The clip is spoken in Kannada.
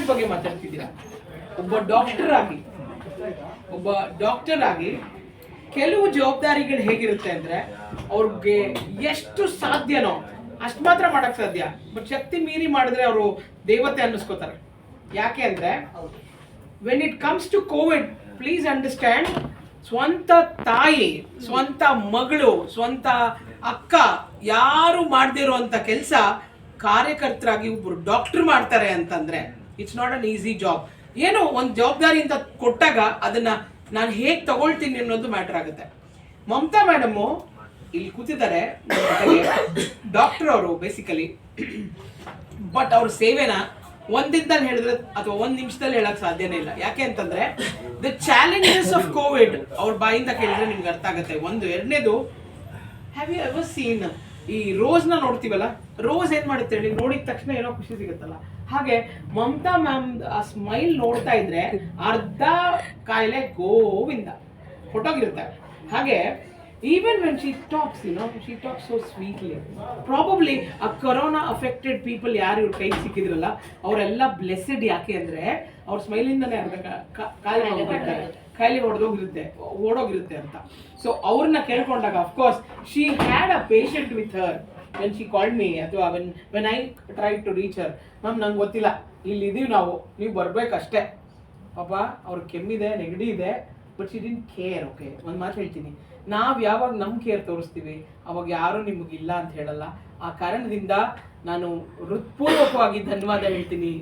ಕೋವಿಡ್ ಬಗ್ಗೆ ಮಾತಾಡ್ತಿದ್ದೀರಾ. ಒಬ್ಬ ಡಾಕ್ಟರ್ ಆಗಿ ಕೆಲವು ಜವಾಬ್ದಾರಿಗಳು ಹೇಗಿರುತ್ತೆ ಅಂದ್ರೆ ಅವ್ರಿಗೆ ಎಷ್ಟು ಸಾಧ್ಯನೋ ಅಷ್ಟು ಮಾತ್ರ ಮಾಡಕ್ ಸಾಧ್ಯ. ಬಟ್ ಶಕ್ತಿ ಮೀರಿ ಮಾಡಿದ್ರೆ ಅವರು ದೇವತೆ ಅನ್ನಿಸ್ಕೋತಾರೆ. ಯಾಕೆ ಅಂದ್ರೆ when it comes to covid, please understand, ಸ್ವಂತ ತಾಯಿ, ಸ್ವಂತ ಮಗಳು, ಸ್ವಂತ ಅಕ್ಕ ಯಾರು ಮಾಡದೇ ಇರುವಂತ ಕೆಲಸ ಕಾರ್ಯಕರ್ತರಾಗಿ ಒಬ್ರು ಡಾಕ್ಟರ್ ಮಾಡ್ತಾರೆ ಅಂತಂದ್ರೆ it's not an easy job. ಏನೋ ಒಂದು ಜವಾಬ್ದಾರಿ ಅಂತ ಕೊಟ್ಟಾಗ ಅದನ್ನ ನಾನು ಹೇಗೆ ತಗೊಳ್ತೀನಿ ಅನ್ನೋದು ಮ್ಯಾಟರ್ ಆಗುತ್ತೆ. ಮಮತಾ ಮೇಡಮು ಇಲ್ಲಿ ಕೂತಿದ್ದಾರೆ, ಡಾಕ್ಟರ್ ಅವರು ಬೇಸಿಕಲಿ. ಬಟ್ ಅವ್ರ ಸೇವೆನ ಒಂದಿನದಲ್ಲಿ ಹೇಳಿದ್ರೆ ಅಥವಾ ಒಂದ್ ನಿಮಿಷದಲ್ಲಿ ಹೇಳಕ್ ಸಾಧ್ಯನೇ ಇಲ್ಲ. ಯಾಕೆ ಅಂತಂದ್ರೆ ದ ಚಾಲೆಂಜಸ್ ಆಫ್ ಕೋವಿಡ್ ಅವ್ರ ಬಾಯಿಂದ ಕೇಳಿದ್ರೆ ನಿಮ್ಗೆ ಅರ್ಥ ಆಗುತ್ತೆ. ಒಂದು ಎರಡನೇದು, ಹ್ಯಾವ್ ಯು ಎವರ್ ಸೀನ್ ಈ ರೋಸ್ನ ನೋಡ್ತೀವಲ್ಲ, ರೋಸ್ ಏನ್ ಮಾಡುತ್ತೆ ಹೇಳಿ, ನೋಡಿದ ತಕ್ಷಣ ಏನೋ ಖುಷಿ ಸಿಗುತ್ತಲ್ಲ, ಹಾಗೆ ಮಮತಾ ಮ್ಯಾಮ್ ಆ ಸ್ಮೈಲ್ ನೋಡ್ತಾ ಇದ್ರೆ ಅರ್ಧ ಕಾಯಿಲೆ ಗೋವಿಂದ ಹೊಟ್ಟೋಗಿರುತ್ತೆ. ಹಾಗೆ even when she talks, she talks so sweetly. Probably a corona affected people ಯಾರು ಇವ್ರ ಕೈ ಸಿಕ್ಕಿದ್ರಲ್ಲ ಅವರೆಲ್ಲ ಬ್ಲೆಸ್ಸೆಡ್. ಯಾಕೆ ಅಂದ್ರೆ ಅವ್ರ ಸ್ಮೈಲ್ ಇಂದಾನೆ ಅರ್ಧ ಕಾಯಿಲೆ ಓಡೋಗಿರುತ್ತೆ ಅಂತ. ಸೊ ಅವ್ರನ್ನ ಕೇಳ್ಕೊಂಡಾಗ of course she had a patient with her when she called me, ಅಥವಾ when I tried to reach her, ma'am ನಂಗೆ ಗೊತ್ತಿಲ್ಲ, ಇಲ್ಲಿ ಇದೀವಿ ನಾವು, ನೀವು ಬರ್ಬೇಕಷ್ಟೇ. ಪಾಪ ಅವ್ರ ಕೆಮ್ಮಿದೆ, ನೆಗಡಿ ಇದೆ, but she didn't care. Okay, ಒಂದು ಮಾತು ಹೇಳ್ತೀನಿ, ನಾವು ಯಾವಾಗ ನಮ್ಮ ಕೇರ್ ತೋರಿಸ್ತೀವಿ ಅವಾಗ ಯಾರೂ ನಿಮಗಿಲ್ಲ ಅಂತ ಹೇಳಲ್ಲ. ಆ ಕಾರಣದಿಂದ ನಾನು ಹೃತ್ಪೂರ್ವಕವಾಗಿ ಧನ್ಯವಾದ ಹೇಳ್ತೀನಿ